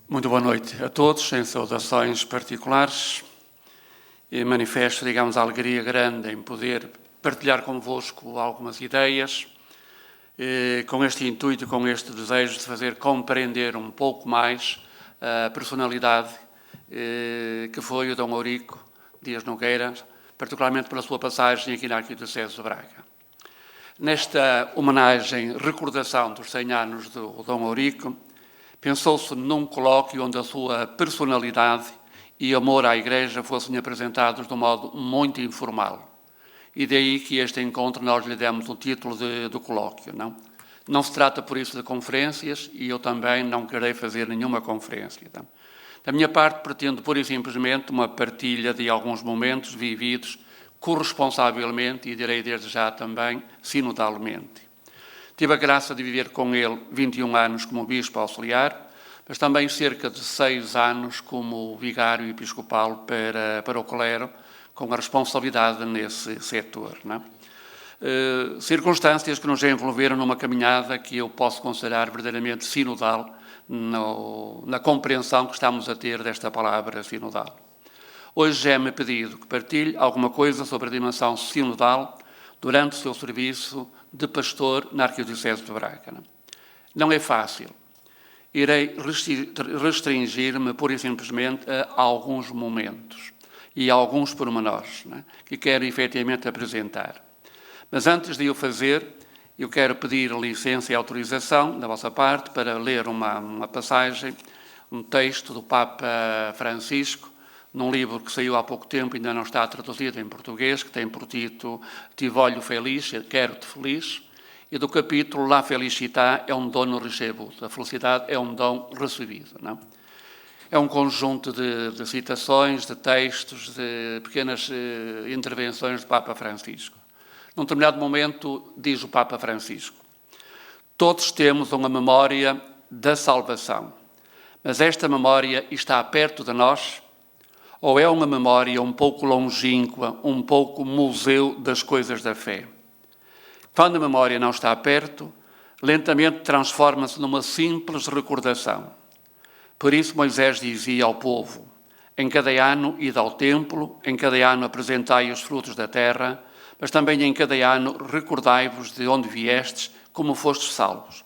Muito boa noite a todos, em saudações particulares, e manifesto, a alegria grande em poder partilhar convosco algumas ideias, com este intuito e com este desejo de fazer compreender um pouco mais a personalidade que foi o Dom Eurico Dias Nogueira, particularmente pela sua passagem aqui na Arquidiocese de Braga. Nesta homenagem, recordação dos 100 anos do Dom Eurico, pensou-se num colóquio onde a sua personalidade e amor à Igreja fossem apresentados de um modo muito informal. E daí que este encontro nós lhe demos o título do colóquio. Não se trata, por isso, de conferências e eu também não querei fazer nenhuma conferência. Da minha parte, pretendo, pura e simplesmente, uma partilha de alguns momentos vividos corresponsavelmente e, direi desde já também, sinodalmente. Tive a graça de viver com ele 21 anos como bispo auxiliar, mas também cerca de 6 anos como vigário episcopal para o clero, com a responsabilidade nesse setor. Circunstâncias que nos envolveram numa caminhada que eu posso considerar verdadeiramente sinodal na compreensão que estamos a ter desta palavra sinodal. Hoje é-me pedido que partilhe alguma coisa sobre a dimensão sinodal durante o seu serviço de pastor na Arquidiocese de Braga. Não é fácil. Irei restringir-me, pura e simplesmente, a alguns momentos e a alguns pormenores que quero efetivamente apresentar. Mas antes de o fazer, eu quero pedir licença e autorização da vossa parte para ler uma passagem, um texto do Papa Francisco, num livro que saiu há pouco tempo, ainda não está traduzido em português, que tem por título Ti voglio feliz, quero-te feliz, e do capítulo La felicità è un dono ricevuto, a felicidade é um dom recebido. É um conjunto de citações, de textos, de pequenas intervenções do Papa Francisco. Num determinado momento, diz o Papa Francisco: todos temos uma memória da salvação, mas esta memória está perto de nós? Ou é uma memória um pouco longínqua, um pouco museu das coisas da fé? Quando a memória não está perto, lentamente transforma-se numa simples recordação. Por isso Moisés dizia ao povo: em cada ano ide ao templo, em cada ano apresentai os frutos da terra, mas também em cada ano recordai-vos de onde viestes, como fostes salvos.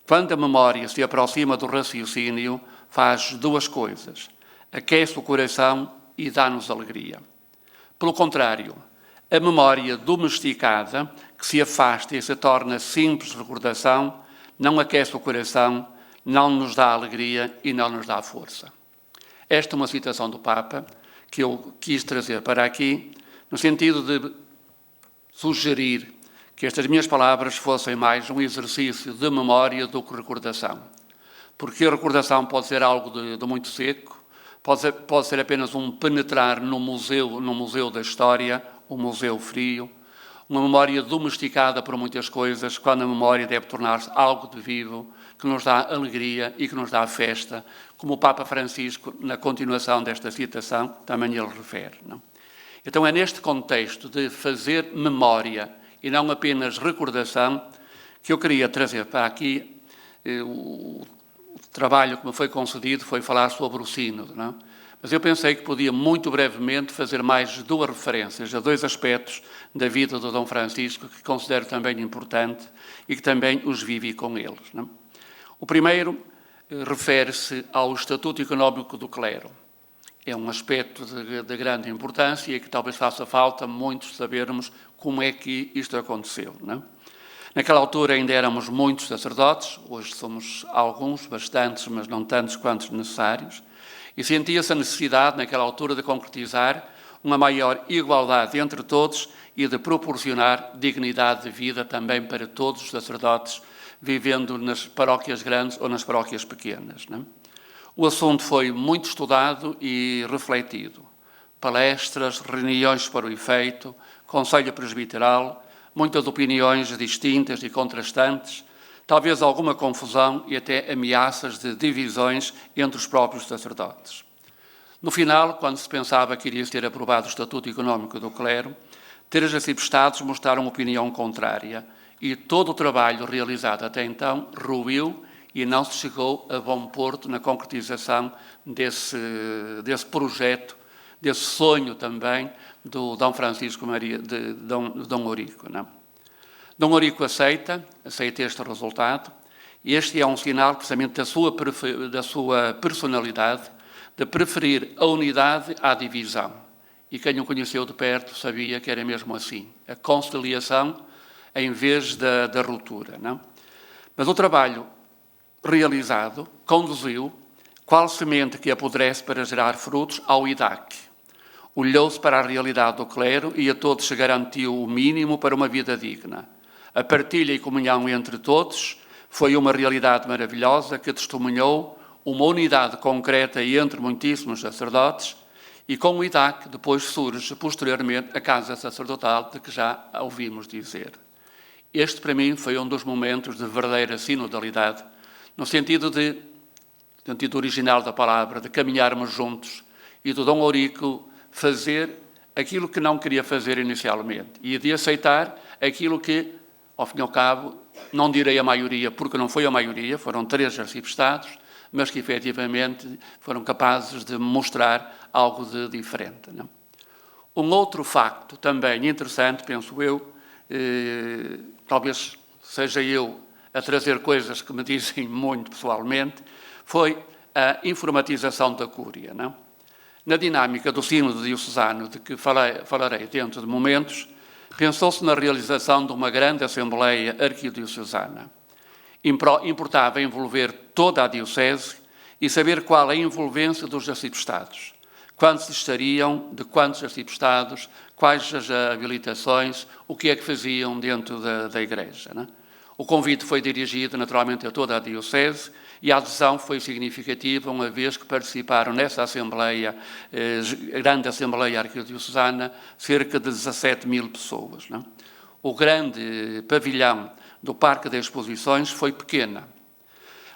Quando a memória se aproxima do raciocínio, faz duas coisas: aquece o coração e dá-nos alegria. Pelo contrário, a memória domesticada, que se afasta e se torna simples recordação, não aquece o coração, não nos dá alegria e não nos dá força. Esta é uma citação do Papa que eu quis trazer para aqui, no sentido de sugerir que estas minhas palavras fossem mais um exercício de memória do que recordação. Porque a recordação pode ser algo de muito seco, pode ser apenas um penetrar no museu da história, um museu frio, uma memória domesticada por muitas coisas, quando a memória deve tornar-se algo de vivo, que nos dá alegria e que nos dá festa, como o Papa Francisco, na continuação desta citação, também ele refere. Então é neste contexto de fazer memória e não apenas recordação que eu queria trazer para aqui o trabalho que me foi concedido foi falar sobre o sínodo, Mas eu pensei que podia muito brevemente fazer mais 2 referências a 2 aspectos da vida do Dom Francisco que considero também importante e que também os vivi com eles. O primeiro refere-se ao Estatuto Económico do Clero. É um aspecto de grande importância e que talvez faça falta muitos sabermos como é que isto aconteceu. Naquela altura ainda éramos muitos sacerdotes, hoje somos alguns, bastantes, mas não tantos quantos necessários, e sentia-se a necessidade, naquela altura, de concretizar uma maior igualdade entre todos e de proporcionar dignidade de vida também para todos os sacerdotes, vivendo nas paróquias grandes ou nas paróquias pequenas. O assunto foi muito estudado e refletido. Palestras, reuniões para o efeito, conselho presbiteral, muitas opiniões distintas e contrastantes, talvez alguma confusão e até ameaças de divisões entre os próprios sacerdotes. No final, quando se pensava que iria ser aprovado o Estatuto Económico do Clero, 3 arciprestados mostraram opinião contrária e todo o trabalho realizado até então ruiu e não se chegou a bom porto na concretização desse projeto, desse sonho também do Dom Francisco Maria, de Dom Eurico. Não? Dom Eurico aceita este resultado, e este é um sinal precisamente da sua personalidade, de preferir a unidade à divisão. E quem o conheceu de perto sabia que era mesmo assim, a conciliação em vez da ruptura. Não? Mas o trabalho realizado conduziu, qual semente que apodrece para gerar frutos, ao IDAC. Olhou-se para a realidade do clero e a todos se garantiu o mínimo para uma vida digna. A partilha e comunhão entre todos foi uma realidade maravilhosa que testemunhou uma unidade concreta entre muitíssimos sacerdotes, e com o IDAC depois surge, posteriormente, a Casa Sacerdotal, de que já ouvimos dizer. Este, para mim, foi um dos momentos de verdadeira sinodalidade, no sentido original da palavra, de caminharmos juntos, e do Dom Eurico fazer aquilo que não queria fazer inicialmente, e de aceitar aquilo que, ao fim e ao cabo, não direi a maioria, porque não foi a maioria, foram 3 arciprestados, mas que efetivamente foram capazes de mostrar algo de diferente. Não? Um outro facto também interessante, penso eu, talvez seja eu a trazer coisas que me dizem muito pessoalmente, foi a informatização da Cúria. Não? Na dinâmica do Sínodo Diocesano, de que falarei dentro de momentos, pensou-se na realização de uma grande Assembleia Arquidiocesana. Importava envolver toda a Diocese e saber qual a envolvência dos arciprestados, quantos estariam, de quantos arciprestados, quais as habilitações, o que é que faziam dentro da Igreja. Não? O convite foi dirigido naturalmente a toda a Diocese e a adesão foi significativa, uma vez que participaram nessa Assembleia, grande Assembleia Arquidiocesana, cerca de 17.000 pessoas. Não? O grande pavilhão do Parque das Exposições foi pequena.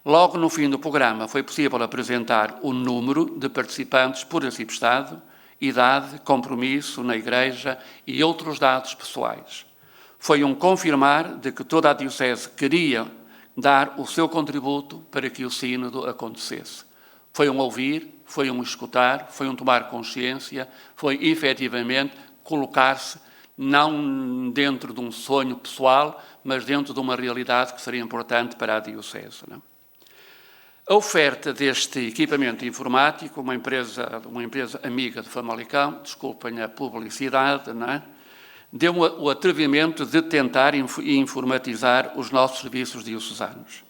Logo no fim do programa foi possível apresentar o número de participantes por arciprestado, idade, compromisso na Igreja e outros dados pessoais. Foi um confirmar de que toda a Diocese queria dar o seu contributo para que o sínodo acontecesse. Foi um ouvir, foi um escutar, foi um tomar consciência, foi efetivamente colocar-se não dentro de um sonho pessoal, mas dentro de uma realidade que seria importante para a Diocese. Não? A oferta deste equipamento informático, uma empresa amiga de Famalicão, desculpem a publicidade, não é? Deu o atrevimento de tentar informatizar os nossos serviços diocesanos.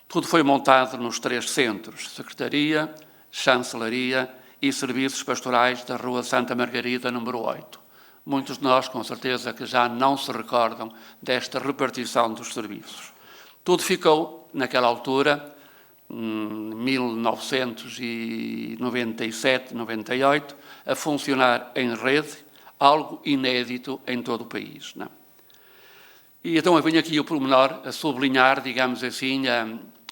Tudo foi montado nos 3 centros, Secretaria, Chancelaria e Serviços Pastorais da Rua Santa Margarida, número 8. Muitos de nós, com certeza, que já não se recordam desta repartição dos serviços. Tudo ficou, naquela altura, 1997, 98, a funcionar em rede, algo inédito em todo o país. Não? E então eu venho aqui o pormenor a sublinhar, digamos assim,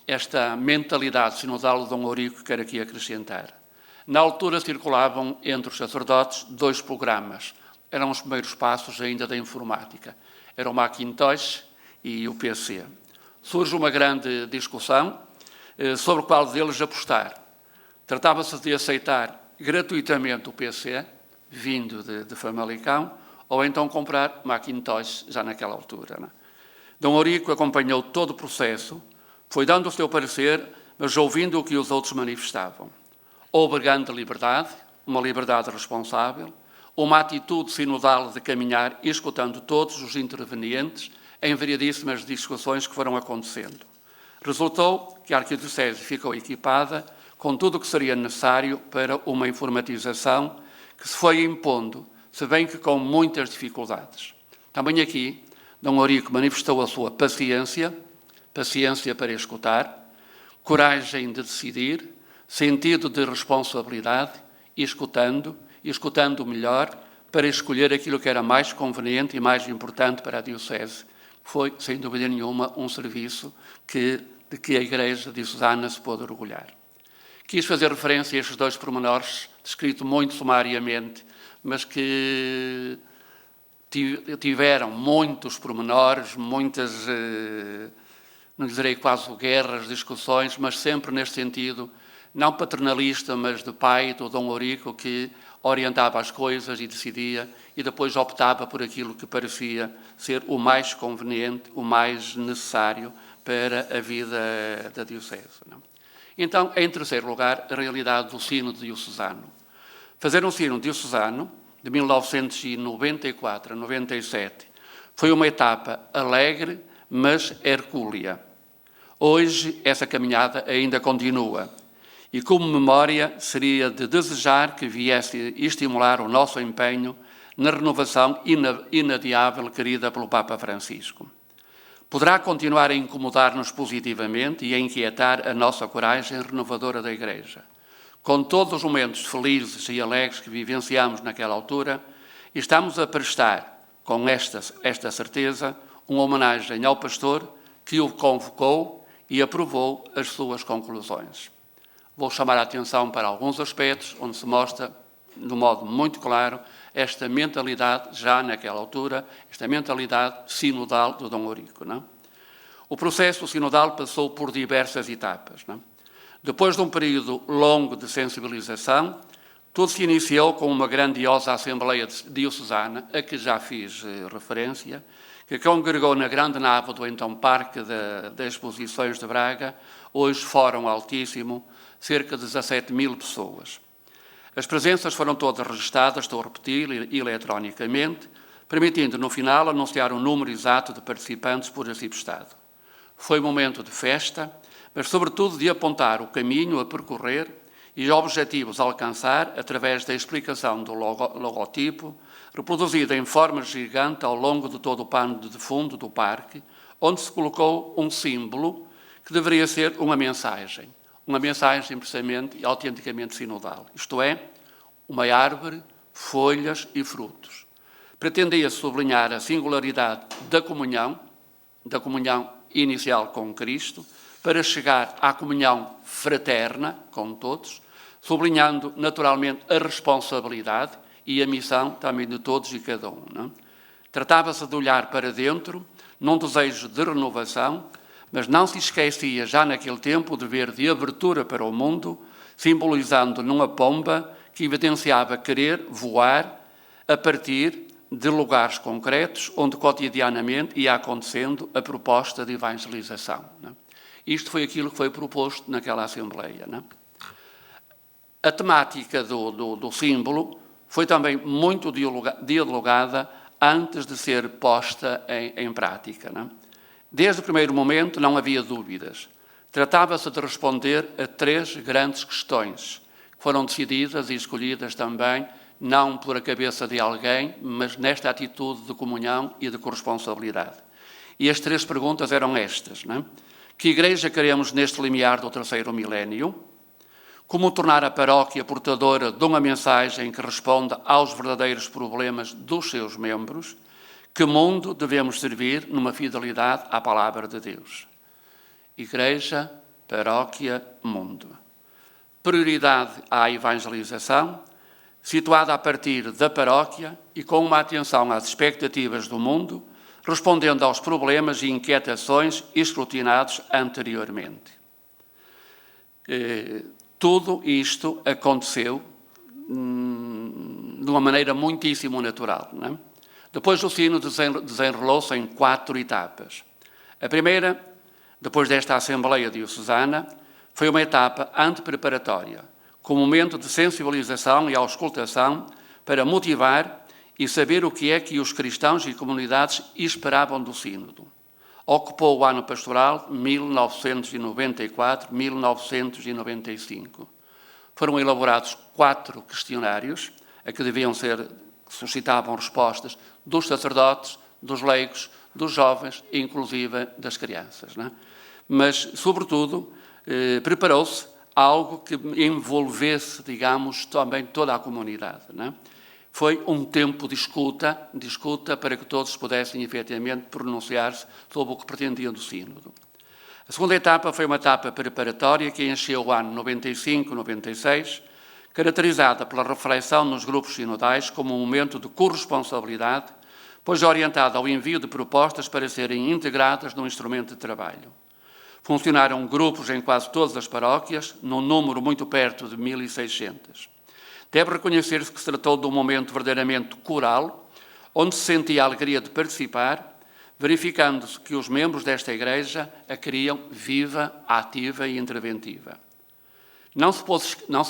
esta mentalidade sinodal de Dom Eurico que quero aqui acrescentar. Na altura circulavam entre os sacerdotes 2 programas. Eram os primeiros passos ainda da informática. Era o Macintosh e o PC. Surge uma grande discussão sobre qual deles apostar. Tratava-se de aceitar gratuitamente o PC, vindo de Famalicão, ou então comprar Macintosh já naquela altura. Não? Dom Eurico acompanhou todo o processo, foi dando o seu parecer, mas ouvindo o que os outros manifestavam. Houve grande liberdade, uma liberdade responsável, uma atitude sinodal de caminhar, escutando todos os intervenientes em variedíssimas discussões que foram acontecendo. Resultou que a Arquidiocese ficou equipada com tudo o que seria necessário para uma informatização que se foi impondo, se bem que com muitas dificuldades. Também aqui, Dom Eurico manifestou a sua paciência para escutar, coragem de decidir, sentido de responsabilidade, e escutando melhor para escolher aquilo que era mais conveniente e mais importante para a Diocese. Foi, sem dúvida nenhuma, um serviço de que a Igreja diocesana se pôde orgulhar. Quis fazer referência a estes 2 pormenores, descrito muito sumariamente, mas que tiveram muitos pormenores, muitas não direi quase guerras, discussões, mas sempre neste sentido, não paternalista, mas de pai do Dom Eurico, que orientava as coisas e decidia, e depois optava por aquilo que parecia ser o mais conveniente, o mais necessário para a vida da diocese. Não? Então, em terceiro lugar, a realidade do sínodo diocesano. Fazer um sínodo diocesano, de 1994 a 97, foi uma etapa alegre, mas hercúlea. Hoje, essa caminhada ainda continua. E como memória, seria de desejar que viesse estimular o nosso empenho na renovação inadiável querida pelo Papa Francisco. Poderá continuar a incomodar-nos positivamente e a inquietar a nossa coragem renovadora da Igreja. Com todos os momentos felizes e alegres que vivenciamos naquela altura, estamos a prestar, com esta certeza, uma homenagem ao pastor que o convocou e aprovou as suas conclusões. Vou chamar a atenção para alguns aspectos onde se mostra, de um modo muito claro, esta mentalidade, já naquela altura, esta mentalidade sinodal do Dom Eurico. Não? O processo sinodal passou por diversas etapas. Não? Depois de um período longo de sensibilização, tudo se iniciou com uma grandiosa Assembleia Diocesana, a que já fiz referência, que congregou na grande nave do então Parque das Exposições de Braga, hoje Fórum Altíssimo, cerca de 17.000 pessoas. As presenças foram todas registadas, estou a repetir, eletronicamente, permitindo no final anunciar o número exato de participantes por arciprestado. Foi um momento de festa, mas sobretudo de apontar o caminho a percorrer e objetivos a alcançar através da explicação do logotipo, reproduzido em forma gigante ao longo de todo o pano de fundo do parque, onde se colocou um símbolo que deveria ser uma mensagem precisamente e autenticamente sinodal, isto é, uma árvore, folhas e frutos. Pretendia sublinhar a singularidade da comunhão inicial com Cristo, para chegar à comunhão fraterna com todos, sublinhando naturalmente a responsabilidade e a missão também de todos e cada um. Não? Tratava-se de olhar para dentro, num desejo de renovação, mas não se esquecia já naquele tempo de ver de abertura para o mundo, simbolizando numa pomba que evidenciava querer voar a partir de lugares concretos onde cotidianamente ia acontecendo a proposta de evangelização. Não? Isto foi aquilo que foi proposto naquela Assembleia. Não? A temática do símbolo foi também muito dialogada antes de ser posta em prática. Não? Desde o primeiro momento não havia dúvidas. Tratava-se de responder a 3 grandes questões, que foram decididas e escolhidas também, não por a cabeça de alguém, mas nesta atitude de comunhão e de corresponsabilidade. E as 3 perguntas eram estas. Não? Que igreja queremos neste limiar do terceiro milénio? Como tornar a paróquia portadora de uma mensagem que responda aos verdadeiros problemas dos seus membros? Que mundo devemos servir numa fidelidade à palavra de Deus? Igreja, paróquia, mundo. Prioridade à evangelização, situada a partir da paróquia e com uma atenção às expectativas do mundo, respondendo aos problemas e inquietações escrutinados anteriormente. Tudo isto aconteceu de uma maneira muitíssimo natural. Não é? Depois o sínodo desenrolou-se em 4 etapas. A primeira, depois desta Assembleia Diocesana, foi uma etapa antepreparatória, com um momento de sensibilização e auscultação para motivar e saber o que é que os cristãos e comunidades esperavam do sínodo. Ocupou o ano pastoral 1994-1995. Foram elaborados 4 questionários, a que suscitavam respostas dos sacerdotes, dos leigos, dos jovens e, inclusive, das crianças. Não é? Mas, sobretudo, preparou-se algo que envolvesse, digamos, também toda a comunidade. Não é? Foi um tempo de escuta para que todos pudessem, efetivamente, pronunciar-se sobre o que pretendiam do sínodo. A segunda etapa foi uma etapa preparatória que encheu o ano 95-96, caracterizada pela reflexão nos grupos sinodais como um momento de corresponsabilidade, pois orientada ao envio de propostas para serem integradas num instrumento de trabalho. Funcionaram grupos em quase todas as paróquias, num número muito perto de 1.600. Deve reconhecer-se que se tratou de um momento verdadeiramente coral, onde se sentia a alegria de participar, verificando-se que os membros desta Igreja a queriam viva, ativa e interventiva. Não se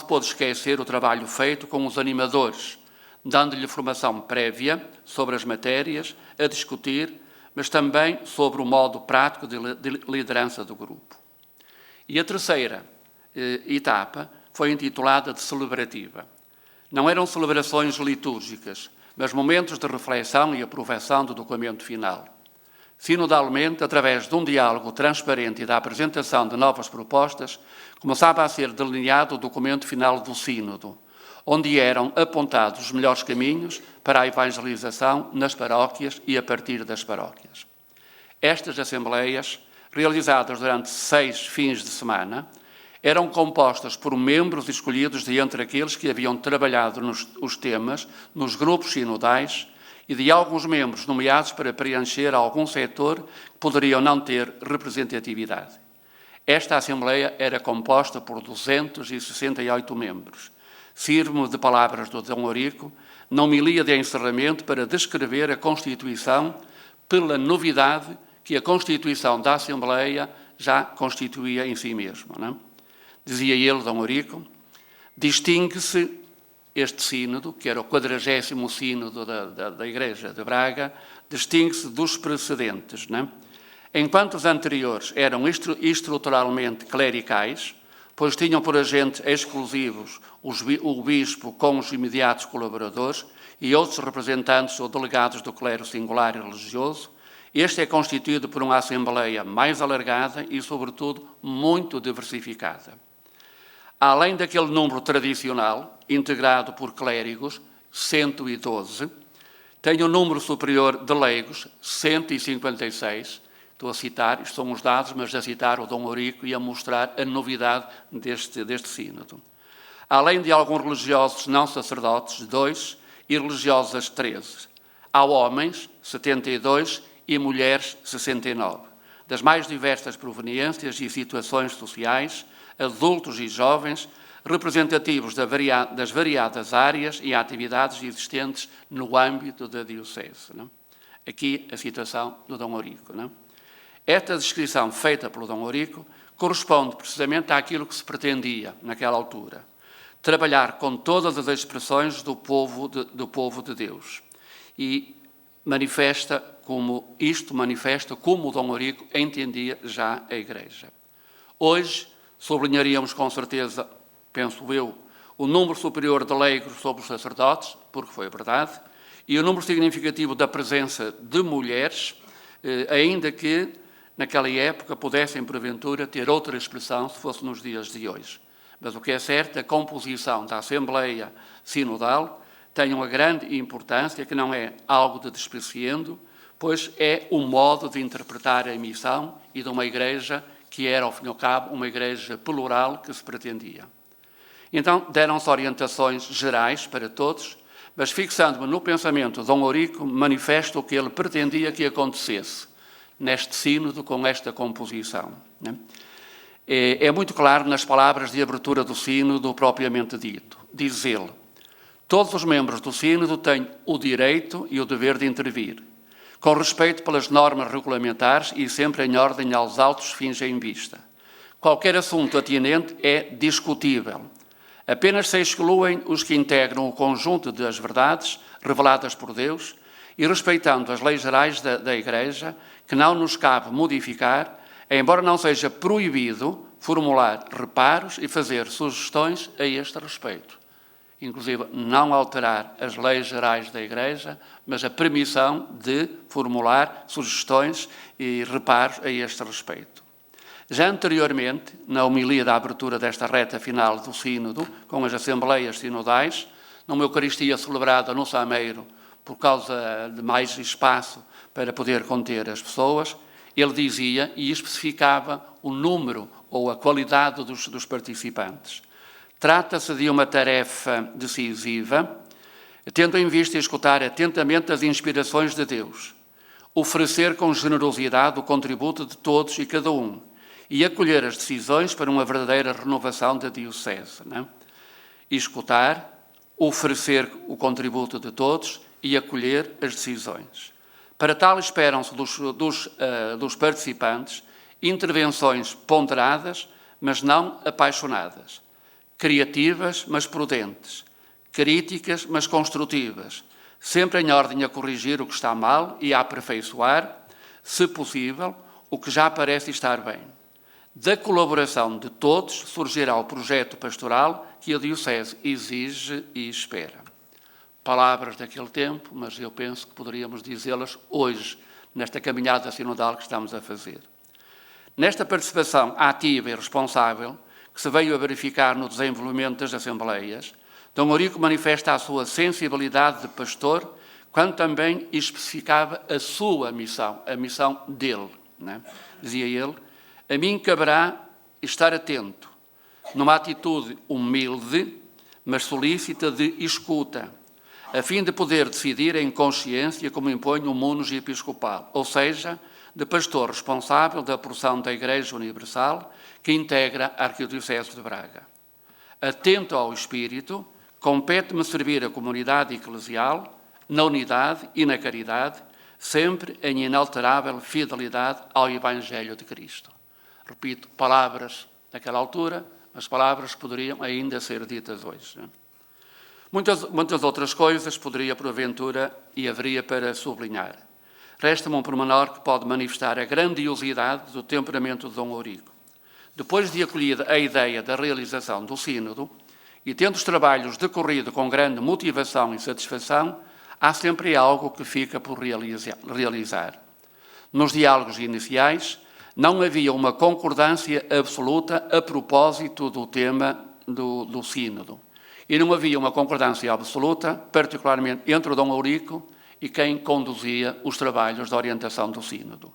pôde esquecer o trabalho feito com os animadores, dando-lhe formação prévia sobre as matérias a discutir, mas também sobre o modo prático de liderança do grupo. E a terceira etapa foi intitulada de celebrativa. Não eram celebrações litúrgicas, mas momentos de reflexão e aprovação do documento final. Sinodalmente, através de um diálogo transparente e da apresentação de novas propostas, começava a ser delineado o documento final do Sínodo, onde eram apontados os melhores caminhos para a evangelização nas paróquias e a partir das paróquias. Estas assembleias, realizadas durante 6 fins de semana, eram compostas por membros escolhidos de entre aqueles que haviam trabalhado os temas nos grupos sinodais e de alguns membros nomeados para preencher algum setor que poderiam não ter representatividade. Esta Assembleia era composta por 268 membros. Sirvo-me de palavras do Dom Eurico, na homilia de encerramento para descrever a Constituição pela novidade que a Constituição da Assembleia já constituía em si mesma. Não é? Dizia ele, Dom Eurico, distingue-se este sínodo, que era o 40º sínodo da Igreja de Braga, distingue-se dos precedentes. Não é? Enquanto os anteriores eram estruturalmente clericais, pois tinham por agentes exclusivos o bispo com os imediatos colaboradores e outros representantes ou delegados do clero singular e religioso, este é constituído por uma Assembleia mais alargada e, sobretudo, muito diversificada. Além daquele número tradicional, integrado por clérigos, 112, tem um número superior de leigos, 156. Estou a citar, isto são os dados, mas a citar o Dom Eurico e a mostrar a novidade deste sínodo. Além de alguns religiosos não sacerdotes, 2, e religiosas, 13. Há homens, 72, e mulheres, 69. Das mais diversas proveniências e situações sociais, adultos e jovens, representativos das variadas áreas e atividades existentes no âmbito da Diocese. Não? Aqui a citação do Dom Eurico. Não? Esta descrição feita pelo Dom Eurico corresponde precisamente àquilo que se pretendia naquela altura. Trabalhar com todas as expressões do povo de Deus. E manifesta como o Dom Eurico entendia já a Igreja. Hoje, sublinharíamos com certeza, penso eu, o número superior de leigos sobre os sacerdotes, porque foi verdade, e o número significativo da presença de mulheres, ainda que naquela época pudessem, porventura, ter outra expressão se fosse nos dias de hoje. Mas o que é certo, a composição da Assembleia Sinodal tem uma grande importância, que não é algo de despreciando, pois é um modo de interpretar a missão e de uma Igreja que era, ao fim e ao cabo, uma Igreja plural que se pretendia. Então, deram-se orientações gerais para todos, mas fixando-me no pensamento de Dom Eurico, manifesto o que ele pretendia que acontecesse neste sínodo com esta composição. É muito claro nas palavras de abertura do sínodo propriamente dito. Diz ele, todos os membros do sínodo têm o direito e o dever de intervir, com respeito pelas normas regulamentares e sempre em ordem aos altos fins em vista. Qualquer assunto atinente é discutível. Apenas se excluem os que integram o conjunto das verdades reveladas por Deus e respeitando as leis gerais da Igreja, que não nos cabe modificar, embora não seja proibido formular reparos e fazer sugestões a este respeito. Inclusive, não alterar as leis gerais da Igreja, mas a permissão de formular sugestões e reparos a este respeito. Já anteriormente, na homilia da abertura desta reta final do Sínodo, com as Assembleias Sinodais, numa Eucaristia celebrada no Sameiro, por causa de mais espaço para poder conter as pessoas, ele dizia e especificava o número ou a qualidade dos participantes. Trata-se de uma tarefa decisiva, tendo em vista escutar atentamente as inspirações de Deus, oferecer com generosidade o contributo de todos e cada um, e acolher as decisões para uma verdadeira renovação da Diocese, não é? Escutar, oferecer o contributo de todos e acolher as decisões. Para tal, esperam-se dos participantes intervenções ponderadas, mas não apaixonadas, criativas, mas prudentes, críticas, mas construtivas, sempre em ordem a corrigir o que está mal e a aperfeiçoar, se possível, o que já parece estar bem. Da colaboração de todos surgirá o projeto pastoral que a Diocese exige e espera. Palavras daquele tempo, mas eu penso que poderíamos dizê-las hoje, nesta caminhada sinodal que estamos a fazer. Nesta participação ativa e responsável, que se veio a verificar no desenvolvimento das Assembleias, Dom Eurico manifesta a sua sensibilidade de pastor, quando também especificava a sua missão, a missão dele, não é? Dizia ele: a mim caberá estar atento, numa atitude humilde, mas solícita de escuta, a fim de poder decidir em consciência como impõe o munus episcopal, ou seja, de pastor responsável da porção da Igreja Universal que integra a Arquidiocese de Braga. Atento ao Espírito, compete-me servir a comunidade eclesial na unidade e na caridade, sempre em inalterável fidelidade ao Evangelho de Cristo. Repito, palavras daquela altura, as palavras poderiam ainda ser ditas hoje. Muitas outras coisas poderia, porventura, e haveria para sublinhar. Resta-me um pormenor que pode manifestar a grandiosidade do temperamento de Dom Eurico. Depois de acolhida a ideia da realização do sínodo, e tendo os trabalhos decorrido com grande motivação e satisfação, há sempre algo que fica por realizar. Nos diálogos iniciais, não havia uma concordância absoluta a propósito do tema do sínodo. E não havia uma concordância absoluta, particularmente entre o Dom Eurico e quem conduzia os trabalhos de orientação do sínodo.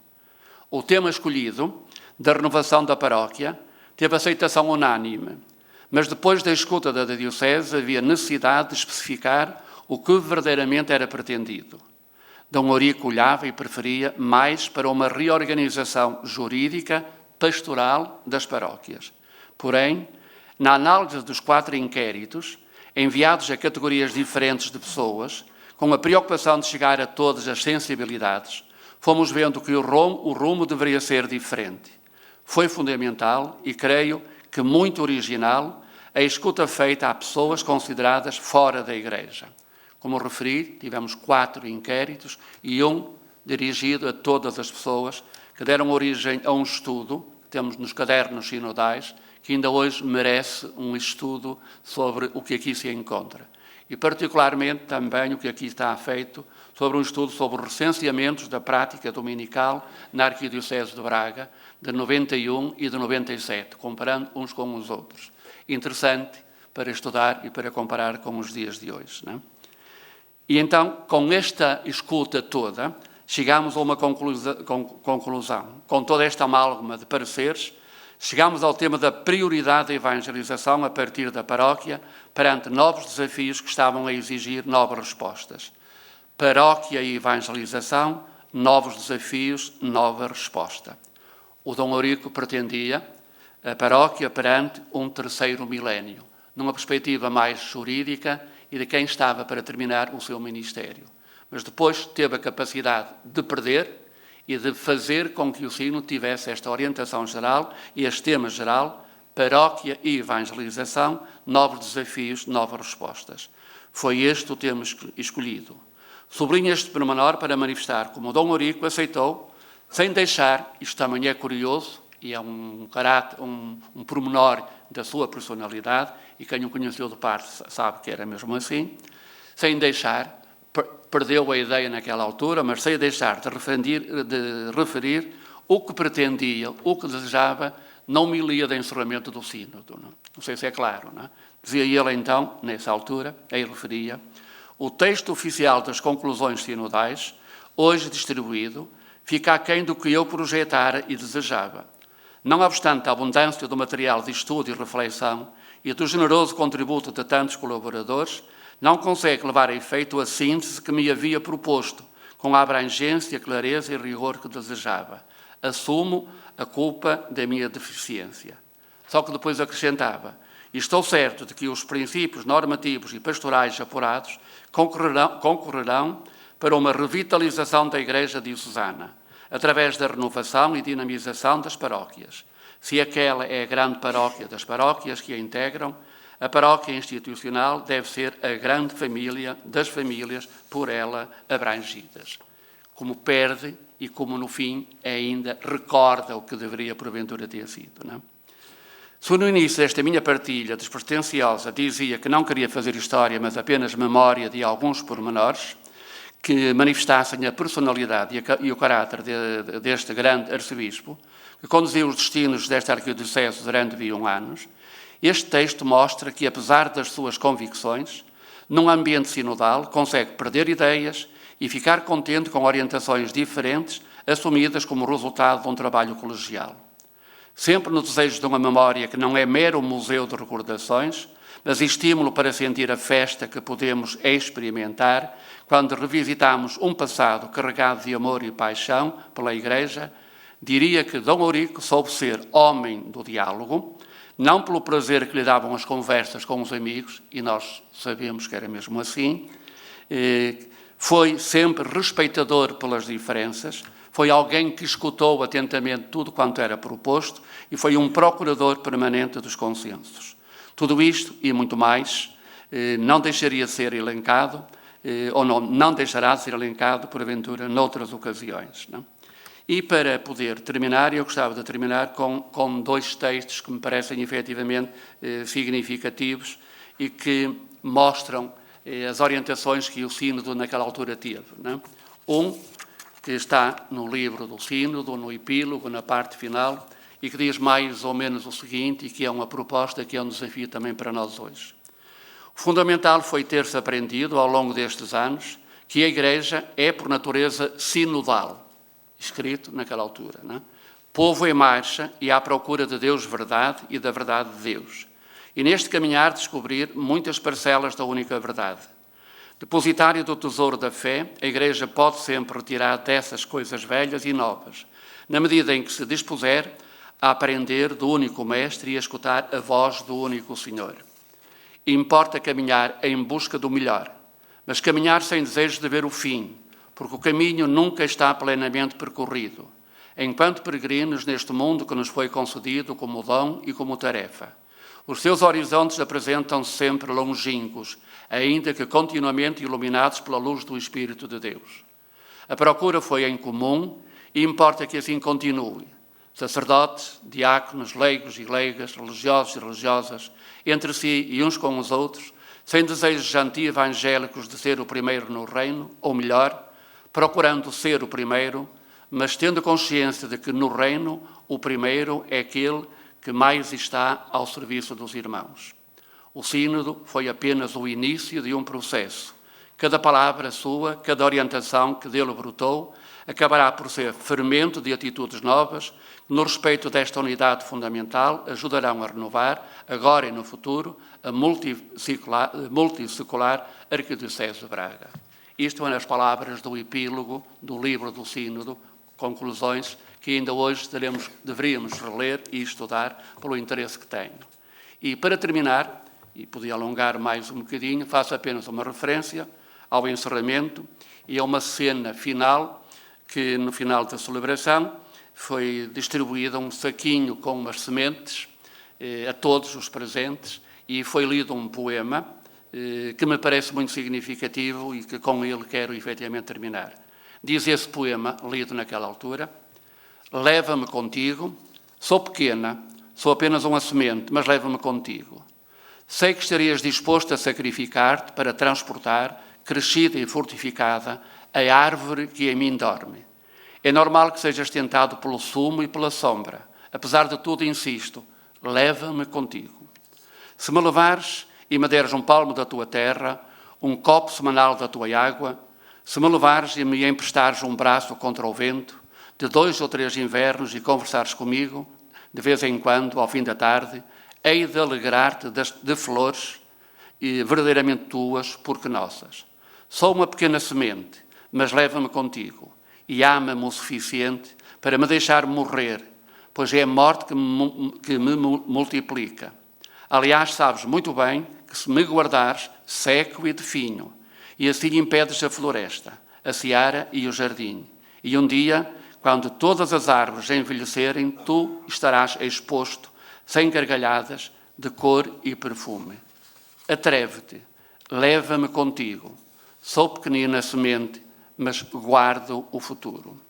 O tema escolhido, da renovação da paróquia, teve aceitação unânime, mas depois da escuta da Diocese havia necessidade de especificar o que verdadeiramente era pretendido. Dom Eurico olhava e preferia mais para uma reorganização jurídica pastoral das paróquias. Porém, na análise dos 4 inquéritos, enviados a categorias diferentes de pessoas, com a preocupação de chegar a todas as sensibilidades, fomos vendo que o rumo deveria ser diferente. Foi fundamental e creio que muito original a escuta feita a pessoas consideradas fora da Igreja. Como referi, tivemos 4 inquéritos e um dirigido a todas as pessoas que deram origem a um estudo que temos nos cadernos sinodais, que ainda hoje merece um estudo sobre o que aqui se encontra. E particularmente também o que aqui está feito sobre um estudo sobre os recenseamentos da prática dominical na Arquidiocese de Braga, de 91 e de 97, comparando uns com os outros. Interessante para estudar e para comparar com os dias de hoje, não é? E então, com esta escuta toda, chegamos a uma conclusão. Com toda esta amálgama de pareceres, chegamos ao tema da prioridade da evangelização a partir da paróquia perante novos desafios que estavam a exigir novas respostas. Paróquia e evangelização, novos desafios, nova resposta. O Dom Eurico pretendia a paróquia perante um terceiro milénio, numa perspectiva mais jurídica e de quem estava para terminar o seu ministério. Mas depois teve a capacidade de perder e de fazer com que o sino tivesse esta orientação geral e este tema geral, paróquia e evangelização, novos desafios, novas respostas. Foi este o tema escolhido. Sublinho este pormenor para manifestar como o Dom Eurico aceitou, sem deixar, isto também é curioso, e é um pormenor da sua personalidade, e quem o conheceu de parte sabe que era mesmo assim, sem deixar, perdeu a ideia naquela altura, mas sem deixar de referir o que pretendia, o que desejava, na homilia de encerramento do sínodo. Não sei se é claro, não é? Dizia ele então, nessa altura, aí referia, o texto oficial das conclusões sinodais, hoje distribuído, fica aquém do que eu projetara e desejava. Não obstante a abundância do material de estudo e reflexão e do generoso contributo de tantos colaboradores, não consegue levar a efeito a síntese que me havia proposto, com a abrangência, clareza e rigor que desejava. Assumo a culpa da minha deficiência. Só que depois acrescentava: e estou certo de que os princípios normativos e pastorais apurados concorrerão para uma revitalização da Igreja diocesana, através da renovação e dinamização das paróquias. Se aquela é a grande paróquia das paróquias que a integram, a paróquia institucional deve ser a grande família das famílias por ela abrangidas. Como perde e como no fim ainda recorda o que deveria porventura ter sido, não é? Se no início desta minha partilha despretensiosa dizia que não queria fazer história, mas apenas memória de alguns pormenores que manifestassem a personalidade e o caráter deste grande arcebispo, que conduziu os destinos desta arquidiocese durante 21 anos, este texto mostra que, apesar das suas convicções, num ambiente sinodal consegue perder ideias e ficar contente com orientações diferentes assumidas como resultado de um trabalho colegial. Sempre no desejo de uma memória que não é mero museu de recordações, mas estímulo para sentir a festa que podemos experimentar quando revisitamos um passado carregado de amor e paixão pela Igreja, diria que Dom Eurico soube ser homem do diálogo, não pelo prazer que lhe davam as conversas com os amigos, e nós sabemos que era mesmo assim, foi sempre respeitador pelas diferenças, foi alguém que escutou atentamente tudo quanto era proposto e foi um procurador permanente dos consensos. Tudo isto e muito mais não deixaria de ser elencado, ou não deixará de ser elencado, porventura, noutras ocasiões, não? E para poder terminar, eu gostava de terminar com dois textos que me parecem efetivamente significativos e que mostram as orientações que o Sínodo naquela altura teve, não? Um que está no livro do Sínodo, no epílogo, na parte final, e que diz mais ou menos o seguinte, e que é uma proposta que é um desafio também para nós hoje. O fundamental foi ter-se aprendido, ao longo destes anos, que a Igreja é, por natureza, sinodal, escrito naquela altura, não é? Povo em marcha e à procura de Deus verdade e da verdade de Deus. E neste caminhar descobrir muitas parcelas da única verdade. Depositário do tesouro da fé, a Igreja pode sempre retirar dessas coisas velhas e novas, na medida em que se dispuser a aprender do único Mestre e a escutar a voz do único Senhor. Importa caminhar em busca do melhor, mas caminhar sem desejo de ver o fim, porque o caminho nunca está plenamente percorrido, enquanto peregrinos neste mundo que nos foi concedido como dom e como tarefa. Os seus horizontes apresentam-se sempre longínquos, ainda que continuamente iluminados pela luz do Espírito de Deus. A procura foi em comum e importa que assim continue. Sacerdotes, diáconos, leigos e leigas, religiosos e religiosas, entre si e uns com os outros, sem desejos anti-evangélicos de ser o primeiro no reino, ou melhor, procurando ser o primeiro, mas tendo consciência de que no reino o primeiro é aquele que mais está ao serviço dos irmãos. O Sínodo foi apenas o início de um processo. Cada palavra sua, cada orientação que dele brotou, acabará por ser fermento de atitudes novas que, no respeito desta unidade fundamental, ajudarão a renovar, agora e no futuro, a multissecular Arquidiocese de Braga. Isto é as palavras do epílogo do livro do Sínodo, conclusões que ainda hoje deveríamos reler e estudar pelo interesse que tenho. E para terminar, e podia alongar mais um bocadinho, faço apenas uma referência ao encerramento e a uma cena final, que no final da celebração foi distribuída um saquinho com umas sementes a todos os presentes e foi lido um poema que me parece muito significativo e que com ele quero efetivamente terminar. Diz esse poema, lido naquela altura: leva-me contigo, sou pequena, sou apenas uma semente, mas leva-me contigo. Sei que estarias disposto a sacrificar-te para transportar, crescida e fortificada, a árvore que em mim dorme. É normal que sejas tentado pelo sumo e pela sombra. Apesar de tudo, insisto, leva-me contigo. Se me levares e me deres um palmo da tua terra, um copo semanal da tua água, se me levares e me emprestares um braço contra o vento, de 2 ou 3 invernos e conversares comigo, de vez em quando, ao fim da tarde, hei de alegrar-te de flores e verdadeiramente tuas, porque nossas. Sou uma pequena semente, mas leva-me contigo e ama-me o suficiente para me deixar morrer, pois é a morte que me multiplica. Aliás, sabes muito bem que se me guardares, seco e definho, e assim impedes a floresta, a seara e o jardim. E um dia, quando todas as árvores envelhecerem, tu estarás exposto, sem gargalhadas, de cor e perfume. Atreve-te, leva-me contigo. Sou pequenina semente, mas guardo o futuro.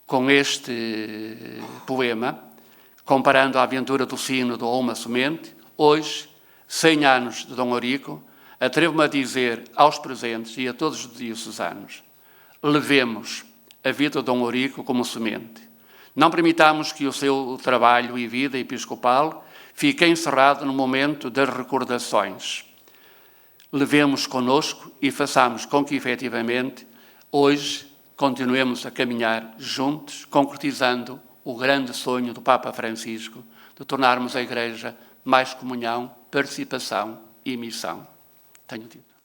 Com este poema, comparando a aventura do sino a uma semente, hoje, 100 anos de Dom Eurico, atrevo-me a dizer aos presentes e a todos os diocesanos: levemos a vida de Dom Eurico como semente. Não permitamos que o seu trabalho e vida episcopal fique encerrado no momento das recordações. Levemos connosco e façamos com que, efetivamente, hoje continuemos a caminhar juntos, concretizando o grande sonho do Papa Francisco de tornarmos a Igreja mais comunhão, participação e missão. Tenho dito.